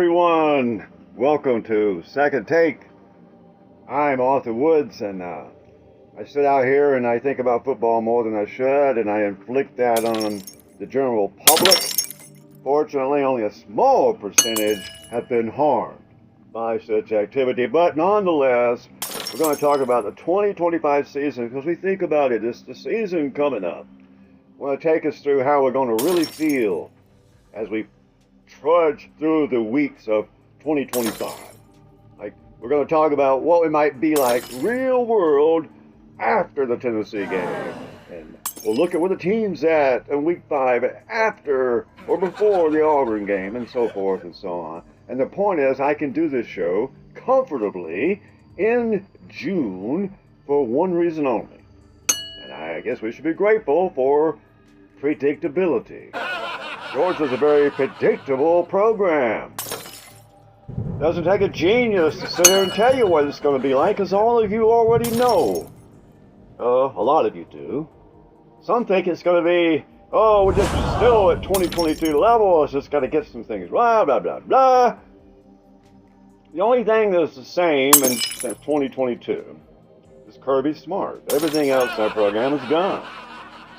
everyone. Welcome to Second Take. I'm Arthur Woods, and I sit out here and I think about football more than I should, and I inflict that on the general public. Fortunately, only a small percentage have been harmed by such activity, but nonetheless, we're going to talk about the 2025 season because we think about it. It's the season coming up. I want to take us through how we're going to really feel as we trudge through the weeks of 2025. We're going to talk about what it might be like real world after the Tennessee game. And we'll look at where the team's at in week 5 after or before the Auburn game and so forth and so on. And the point is, I can do this show comfortably in June for one reason only. And I guess we should be grateful for predictability. Georgia's a very predictable program. Doesn't take a genius to sit here and tell you what it's going to be like, because all of you already know. A lot of you do. Some think it's going to be, we're just still at 2022 level, it's just got to get some things, blah, blah, blah, blah. The only thing that's the same since 2022 is Kirby Smart. Everything else in our program is gone.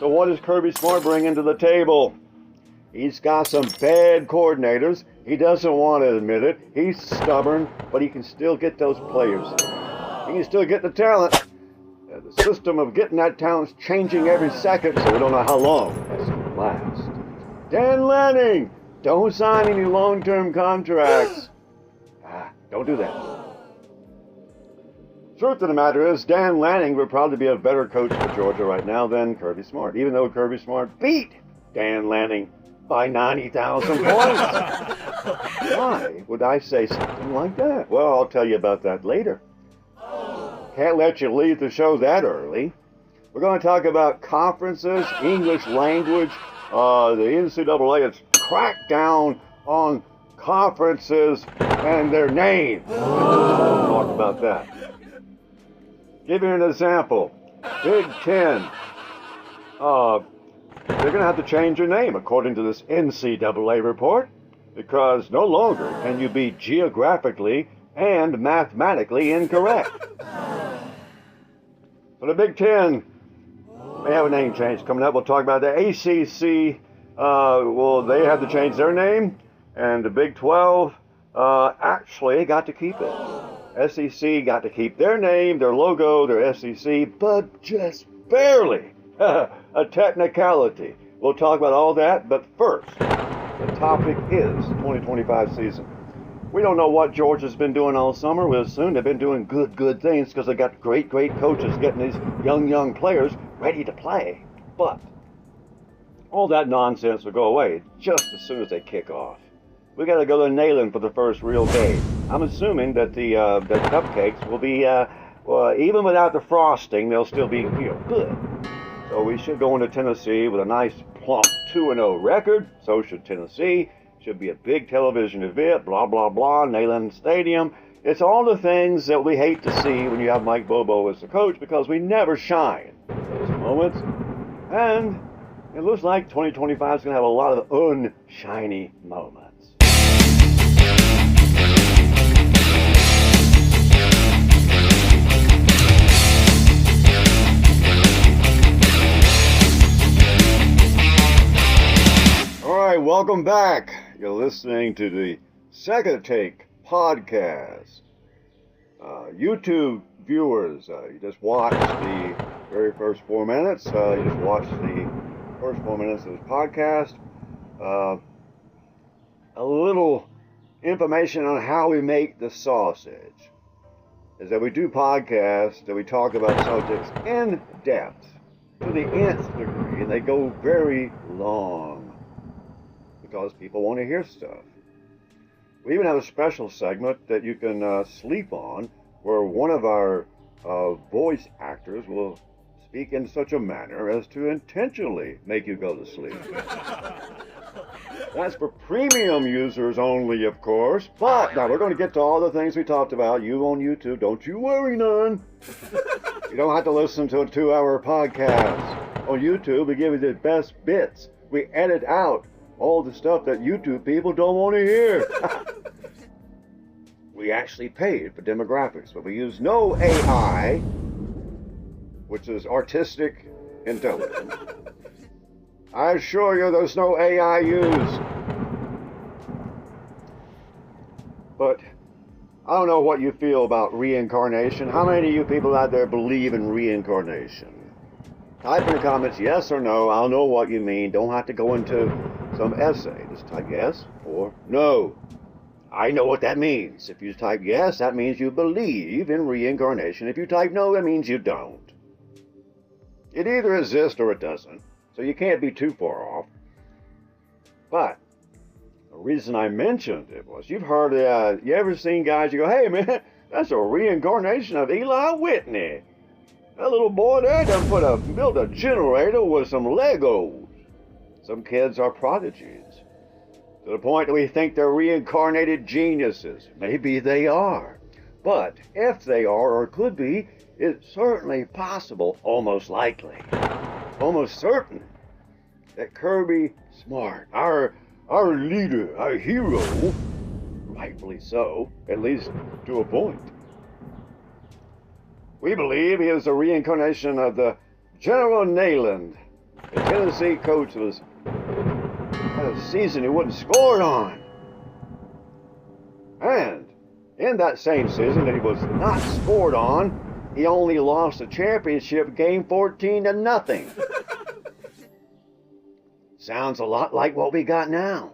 So what does Kirby Smart bring into the table? He's got some bad coordinators. He doesn't want to admit it. He's stubborn, but he can still get those players. He can still get the talent. The system of getting that talent's changing every second, so we don't know how long that's going to last. Dan Lanning, don't sign any long-term contracts. Don't do that. Truth of the matter is, Dan Lanning would probably be a better coach for Georgia right now than Kirby Smart, even though Kirby Smart beat Dan Lanning by 90,000 points. Why would I say something like that? Well, I'll tell you about that later. Can't let you leave the show that early. We're going to talk about conferences, English language. The NCAA has cracked down on conferences and their names. We'll talk about that. Give you an example. Big Ten. They're going to have to change your name, according to this NCAA report, because no longer can you be geographically and mathematically incorrect. For the Big Ten, they have a name change coming up. We'll talk about the ACC. They have to change their name, and the Big 12 actually got to keep it. SEC got to keep their name, their logo, their SEC, but just barely. A technicality. We'll talk about all that, but first, the topic is 2025 season. We don't know what Georgia's been doing all summer. We assume they've been doing good things because they got great coaches getting these young players ready to play. But all that nonsense will go away just as soon as they kick off. We got to go to Neyland for the first real game. I'm assuming that the cupcakes will be, even without the frosting, they'll still be good. So we should go into Tennessee with a nice plump 2-0 record. So should Tennessee. Should be a big television event, blah, blah, blah, Neyland Stadium. It's all the things that we hate to see when you have Mike Bobo as the coach, because we never shine in those moments. And it looks like 2025 is going to have a lot of unshiny moments. Welcome back. You're listening to the Second Take podcast. YouTube viewers, you just watched the very first 4 minutes. You just watched the first 4 minutes of this podcast. A little information on how we make the sausage is that we do podcasts that we talk about subjects in depth to the nth degree, and they go very long, because people want to hear stuff. We even have a special segment that you can sleep on, where one of our voice actors will speak in such a manner as to intentionally make you go to sleep. That's for premium users only, of course. But now we're going to get to all the things we talked about. You on YouTube, don't you worry none. You don't have to listen to a 2-hour podcast. On YouTube, we give you the best bits. We edit out all the stuff that YouTube people don't want to hear. we actually paid for demographics, but we used no AI, which is artistic intelligence. I assure you there's no AI used. But I don't know what you feel about reincarnation. How many of you people out there believe in reincarnation? Type in the comments yes or no. I'll know what you mean. Don't have to go into some essay. Just type yes or no. I know what that means. If you type yes, that means you believe in reincarnation. If you type no, that means you don't. It either exists or it doesn't. So you can't be too far off. But the reason I mentioned it was, you've heard, you ever seen guys, you go, hey man, that's a reincarnation of Eli Whitney. That little boy there done built a generator with some Legos. Some kids are prodigies. To the point that we think they're reincarnated geniuses. Maybe they are. But if they are or could be, it's certainly possible, almost likely, almost certain, that Kirby Smart, our leader, our hero, rightfully so, at least to a point. We believe he is a reincarnation of the General Neyland. The Tennessee coach had a season he wasn't scored on. And in that same season that he was not scored on, he only lost the championship game 14-0. Sounds a lot like what we got now.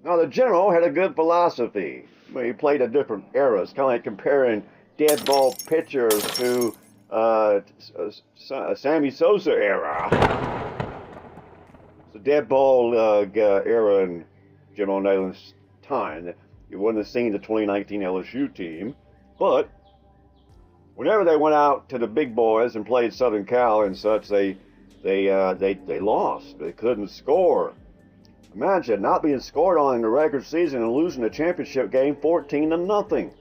Now, the General had a good philosophy. He played at different eras, kind of like comparing dead ball pitchers to Sammy Sosa era. It's the dead ball era in General Neyland's time. You wouldn't have seen the 2019 LSU team, but whenever they went out to the big boys and played Southern Cal and such, they lost. They couldn't score. Imagine not being scored on in the regular season and losing the championship game 14-0.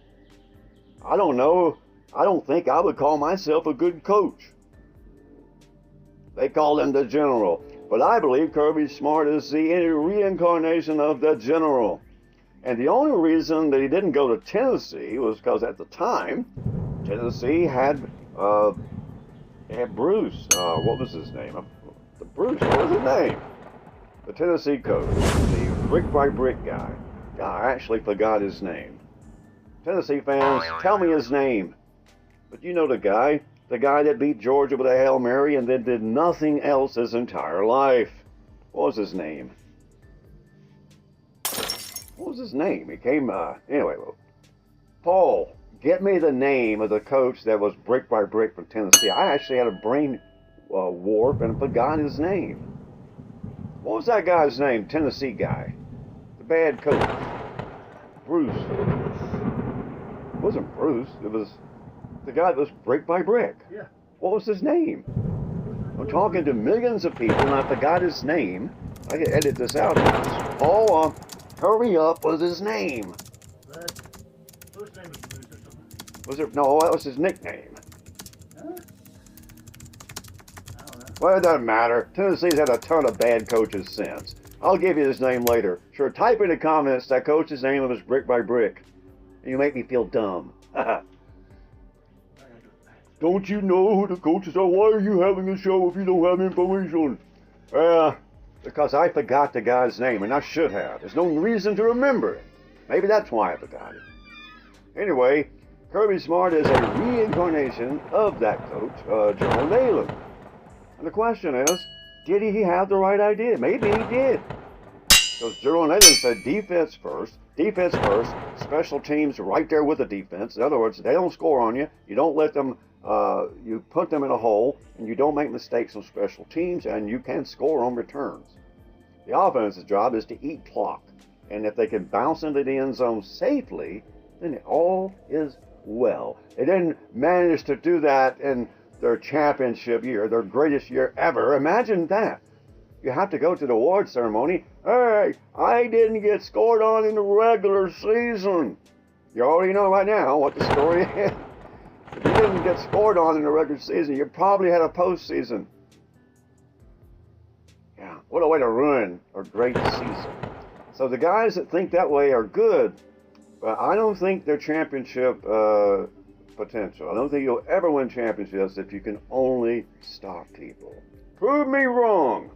I don't know. I don't think I would call myself a good coach. They call him the General. But I believe Kirby Smart is the reincarnation of the General. And the only reason that he didn't go to Tennessee was because at the time, Tennessee had Bruce. What was his name? What was his name? The Tennessee coach, the brick by brick guy. I actually forgot his name. Tennessee fans, tell me his name. But you know the guy that beat Georgia with a Hail Mary and then did nothing else his entire life. What was his name? What was his name? He came, anyway, well, Paul, get me the name of the coach that was brick by brick from Tennessee. I actually had a brain warp and forgot his name. What was that guy's name? Tennessee guy. The bad coach. Bruce. It wasn't Bruce. It was the guy that was brick by brick. Yeah. What was his name? I'm talking to millions of people and I forgot his name. I can edit this out. Paul, hurry up with his name. First name was Bruce or something. Was it? No, that was his nickname. Huh? I don't know. Well, it doesn't matter. Tennessee's had a ton of bad coaches since. I'll give you his name later. Sure, type in the comments that coach's name was brick by brick. And you make me feel dumb. Don't you know who the coaches are? Why are you having a show if you don't have information? Because I forgot the guy's name, and I should have. There's no reason to remember it. Maybe that's why I forgot it. Anyway, Kirby Smart is a reincarnation of that coach, General Neyland. And the question is, did he have the right idea? Maybe he did. Because General Neyland said defense first, special teams right there with the defense. In other words, they don't score on you. You don't let them, you put them in a hole, and you don't make mistakes on special teams, and you can score on returns. The offense's job is to eat clock. And if they can bounce into the end zone safely, then all is well. They didn't manage to do that in their championship year, their greatest year ever. Imagine that. You have to go to the award ceremony. Hey, I didn't get scored on in the regular season. You already know right now what the story is. If you didn't get scored on in the regular season, you probably had a postseason. Yeah, what a way to ruin a great season. So the guys that think that way are good, But I don't think they're championship potential. I don't think you'll ever win championships if you can only stop people. Prove me wrong.